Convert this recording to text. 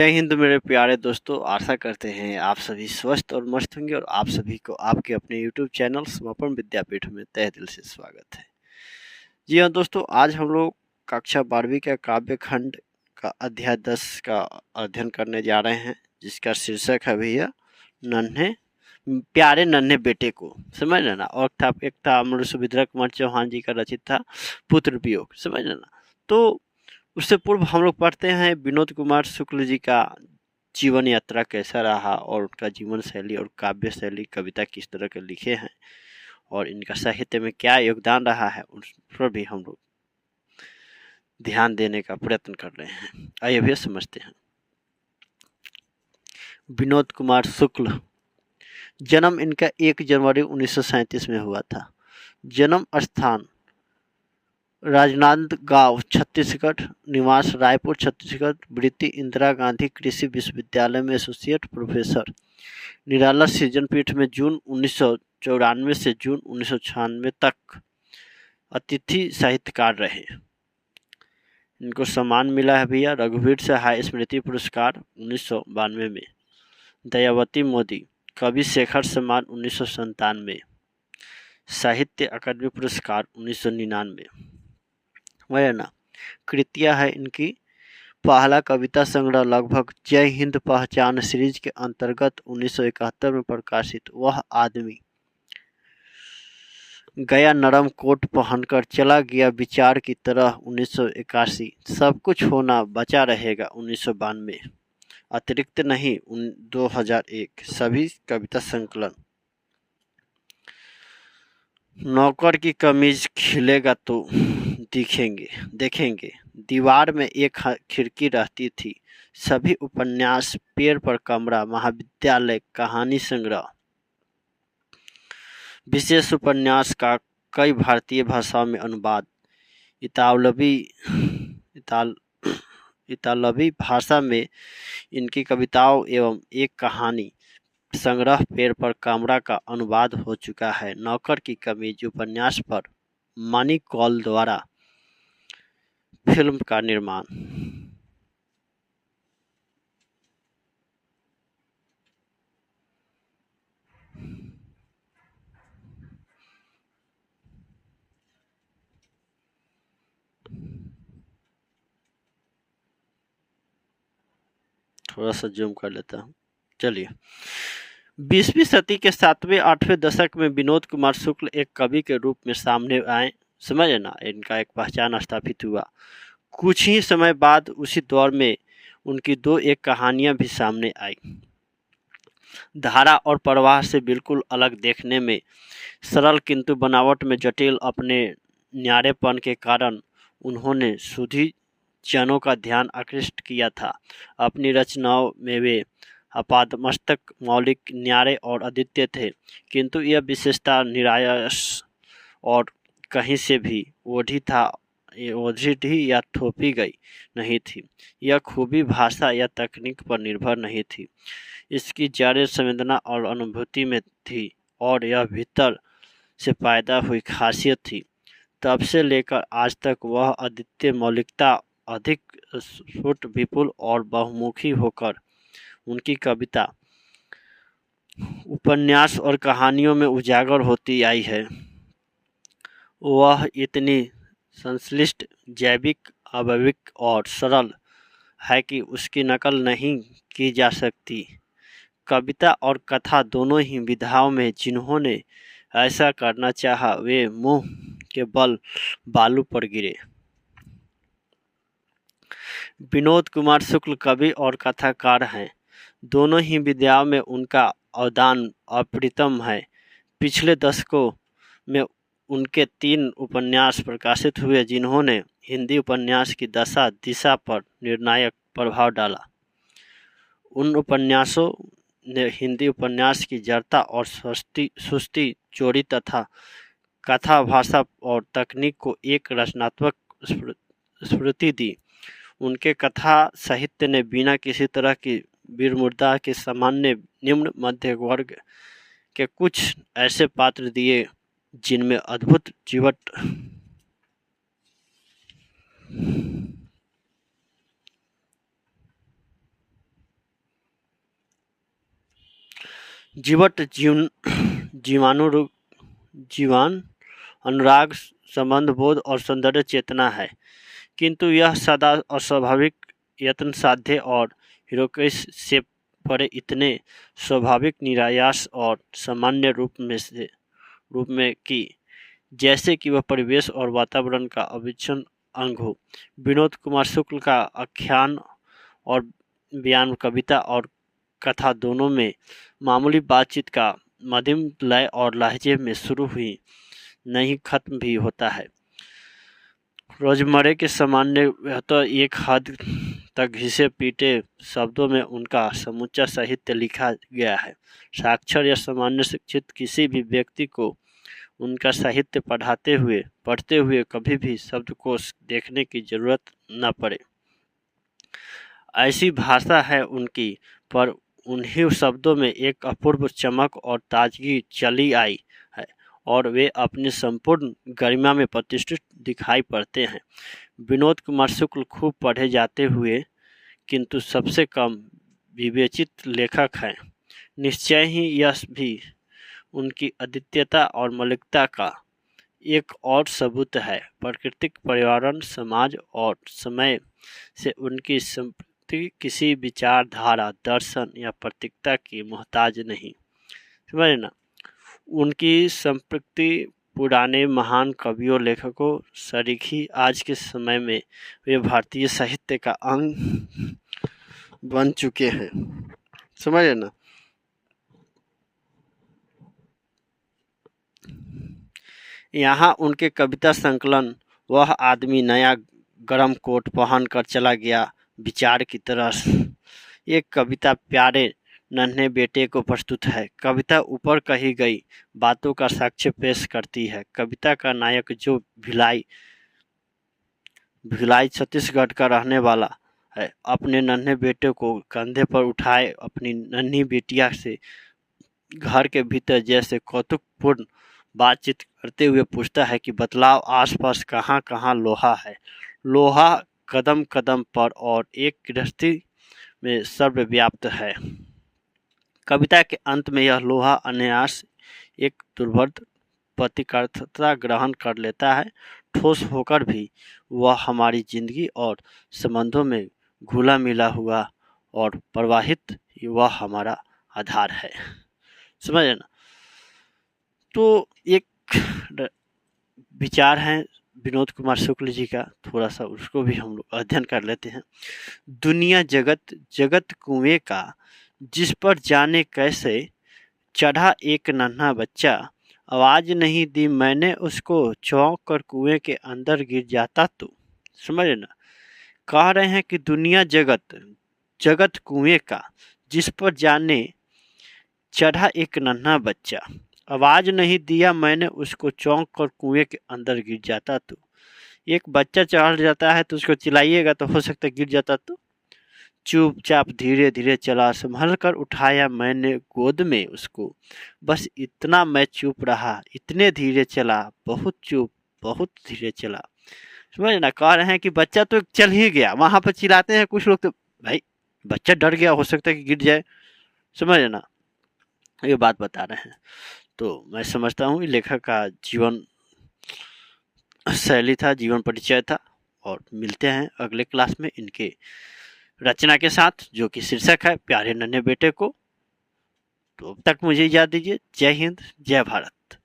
जय हिंद मेरे प्यारे दोस्तों। आशा करते हैं आप सभी स्वस्थ और मस्त होंगे और आप सभी को आपके अपने YouTube चैनल समर्पण विद्यापीठ में तहे दिल से स्वागत है। जी हाँ दोस्तों, आज हम लोग कक्षा 12वीं का काव्य खंड का अध्याय 10 का अध्ययन करने जा रहे हैं, जिसका शीर्षक है भैया नन्हे प्यारे नन्हे बेटे को। समझ लेना। और एक था सुभद्रा कुमार चौहान जी का रचित था पुत्र वियोग। समझ लेना। तो उससे पूर्व हम लोग पढ़ते हैं विनोद कुमार शुक्ल जी का जीवन यात्रा कैसा रहा और उनका जीवन शैली और काव्य शैली कविता किस तरह के लिखे हैं और इनका साहित्य में क्या योगदान रहा है, उस पर भी हम लोग ध्यान देने का प्रयत्न कर रहे हैं। आइए भी समझते हैं। विनोद कुमार शुक्ल, जन्म इनका 1 जनवरी 1937 में हुआ था। जन्म स्थान राजनांदगांव छत्तीसगढ़, निवास रायपुर छत्तीसगढ़, वृत्ति इंदिरा गांधी कृषि विश्वविद्यालय में एसोसिएट प्रोफेसर, निराला सृजन पीठ में जून 1994 से जून 1996 तक अतिथि साहित्यकार रहे। इनको सम्मान मिला है भैया रघुवीर सहाय स्मृति पुरस्कार 1992 में, दयावती मोदी कवि शेखर सम्मान 1997, साहित्य अकादमी पुरस्कार 1999। वह ना कृतियाँ है इनकी। पहला कविता संग्रह लगभग जय हिंद पहचान सीरीज के अंतर्गत 1971 में प्रकाशित वह आदमी, गया नरम कोट पहनकर चला गया विचार की तरह 1981, सब कुछ होना बचा रहेगा 1992, अतिरिक्त नहीं 2001, सभी कविता संकलन, नौकर की कमीज खिलेगा तो देखेंगे, दीवार में एक खिड़की रहती थी, सभी उपन्यास, पेड़ पर कमरा, महाविद्यालय, कहानी संग्रह, विशेष उपन्यास का कई भारतीय भाषाओं में अनुवाद, इतालवी भाषा में इनकी कविताओं एवं एक कहानी संग्रह पेड़ पर कमरा का अनुवाद हो चुका है। नौकर की कमीज उपन्यास पर मनी कौल द्वारा फिल्म का निर्माण। थोड़ा सा जूम कर लेता हूँ। चलिए, 20वीं सदी के 7वें-8वें दशक में विनोद कुमार शुक्ल एक कवि के रूप में सामने आए। समझे ना, इनका एक पहचान स्थापित हुआ। कुछ ही समय बाद उसी दौर में उनकी 2-1 कहानियां भी सामने आई। धारा और प्रवाह से बिल्कुल अलग देखने में सरल किंतु बनावट में जटिल अपने न्यारेपन के कारण उन्होंने सुधी जनों का ध्यान आकृष्ट किया था। अपनी रचनाओं में वे आपादमस्तक, मौलिक, न्यारे और अद्वितीय थे, किंतु यह विशेषता निरायस और कहीं से भी ओझी या थोपी गई नहीं थी। यह खूबी भाषा या तकनीक पर निर्भर नहीं थी, इसकी जड़ संवेदना और अनुभूति में थी और यह भीतर से पैदा हुई खासियत थी। तब से लेकर आज तक वह अद्वितीय मौलिकता अधिक स्फुट, विपुल और बहुमुखी होकर उनकी कविता, उपन्यास और कहानियों में उजागर होती आई है। वह इतनी संश्लिष्ट, जैविक, अवयविक और सरल है कि उसकी नकल नहीं की जा सकती। कविता और कथा दोनों ही विधाओं में जिन्होंने ऐसा करना चाहा, वे मुंह के बल बालू पर गिरे। विनोद कुमार शुक्ल कवि और कथाकार हैं। दोनों ही विधाओं में उनका अवदान अप्रतिम है। पिछले दशकों में उनके 3 उपन्यास प्रकाशित हुए, जिन्होंने हिंदी उपन्यास की दशा दिशा पर निर्णायक प्रभाव डाला। उन उपन्यासों ने हिंदी उपन्यास की जड़ता और सुस्ती चोरी तथा कथा, भाषा और तकनीक को एक रचनात्मक स्फूर्ति दी। उनके कथा साहित्य ने बिना किसी तरह की विमुद्रा के सामान्य निम्न मध्य वर्ग के कुछ ऐसे पात्र दिए जिनमें अद्भुत जीवट जीवट जीवान अनुराग, संबंध बोध और सौंदर्य चेतना है, किंतु यह सदा अस्वाभाविक, यत्न साध्य और हीरोइक से परे इतने स्वाभाविक, निरायास और सामान्य रूप में कि जैसे कि वह परिवेश और वातावरण का अविच्छिन्न अंग हो। विनोद कुमार शुक्ल का आख्यान और बयान, कविता और कथा दोनों में मामूली बातचीत का मध्यम लय और लहजे में शुरू हुई नहीं खत्म भी होता है। रोजमर्रे के सामान्य तो एक हद तक घिसे पीटे शब्दों में उनका समूचा साहित्य लिखा गया है। साक्षर या सामान्य शिक्षित किसी भी व्यक्ति को उनका साहित्य पढ़ते हुए कभी भी शब्दकोश देखने की जरूरत न पड़े। ऐसी भाषा है उनकी, पर उन्हीं शब्दों में एक अपूर्व चमक और ताजगी चली आई है और वे अपनी संपूर्ण गरिमा में प्रतिष्ठित दिखाई पड़ते हैं। विनोद कुमार शुक्ल खूब पढ़े जाते हुए किंतु सबसे कम विवेचित लेखक हैं। निश्चय ही यह भी उनकी अद्वितीयता और मौलिकता का एक और सबूत है। प्राकृतिक पर्यावरण, समाज और समय से उनकी संपत्ति किसी विचारधारा, दर्शन या प्रतीकता की मोहताज नहीं। समझे ना? उनकी संपत्ति पुराने महान कवियों, लेखकों सरीखी आज के समय में वे भारतीय साहित्य का अंग बन चुके हैं। समझे ना? यहाँ उनके कविता संकलन वह आदमी नया गरम कोट पहन कर चला गया विचार की तरह, एक कविता प्यारे नन्हे बेटे को प्रस्तुत है। कविता ऊपर कही गई बातों का साक्ष्य पेश करती है। कविता का नायक जो भिलाई छत्तीसगढ़ का रहने वाला है, अपने नन्हे बेटे को कंधे पर उठाए अपनी नन्ही बेटिया से घर के भीतर जैसे कौतुकपूर्ण बातचीत करते हुए पूछता है कि बतलाओ आसपास कहाँ कहाँ लोहा है। लोहा कदम कदम पर और एक गृहस्थी में सर्वव्याप्त है। कविता के अंत में यह लोहा अनायास एक दुर्भेद्य प्रतिकर्थता ग्रहण कर लेता है। ठोस होकर भी वह हमारी जिंदगी और संबंधों में घुला मिला हुआ और प्रवाहित, वह हमारा आधार है। समझे ना? तो एक विचार है विनोद कुमार शुक्ल जी का, थोड़ा सा उसको भी हम लोग अध्ययन कर लेते हैं। दुनिया जगत कुएं का, जिस पर जाने कैसे चढ़ा एक नन्हा बच्चा, आवाज नहीं दी मैंने उसको, चौंक कर कुएं के अंदर गिर जाता तो। समझ ना? कह रहे हैं कि दुनिया जगत कुएं का, जिस पर जाने चढ़ा एक नन्हा बच्चा, आवाज नहीं दिया मैंने उसको, चौंक कर कुएं के अंदर गिर जाता तो। एक बच्चा चढ़ जाता है तो उसको चिल्लाइएगा तो हो सकता है गिर जाता तो। चुपचाप धीरे धीरे चला, संभल कर उठाया मैंने गोद में उसको, बस इतना मैं चुप रहा, इतने धीरे चला, बहुत चुप, बहुत धीरे चला। समझ ना? कह रहे हैं कि बच्चा तो चल ही गया, वहां पर चिल्लाते हैं कुछ लोग तो भाई बच्चा डर गया, हो सकता है कि गिर जाए। समझ ना? ये बात बता रहे हैं। तो मैं समझता हूँ लेखक का जीवन शैली था, जीवन परिचय था। और मिलते हैं अगले क्लास में इनके रचना के साथ, जो कि शीर्षक है प्यारे नन्हे बेटे को। तो अब तक मुझे इजाजत दीजिए। जय हिंद, जय भारत।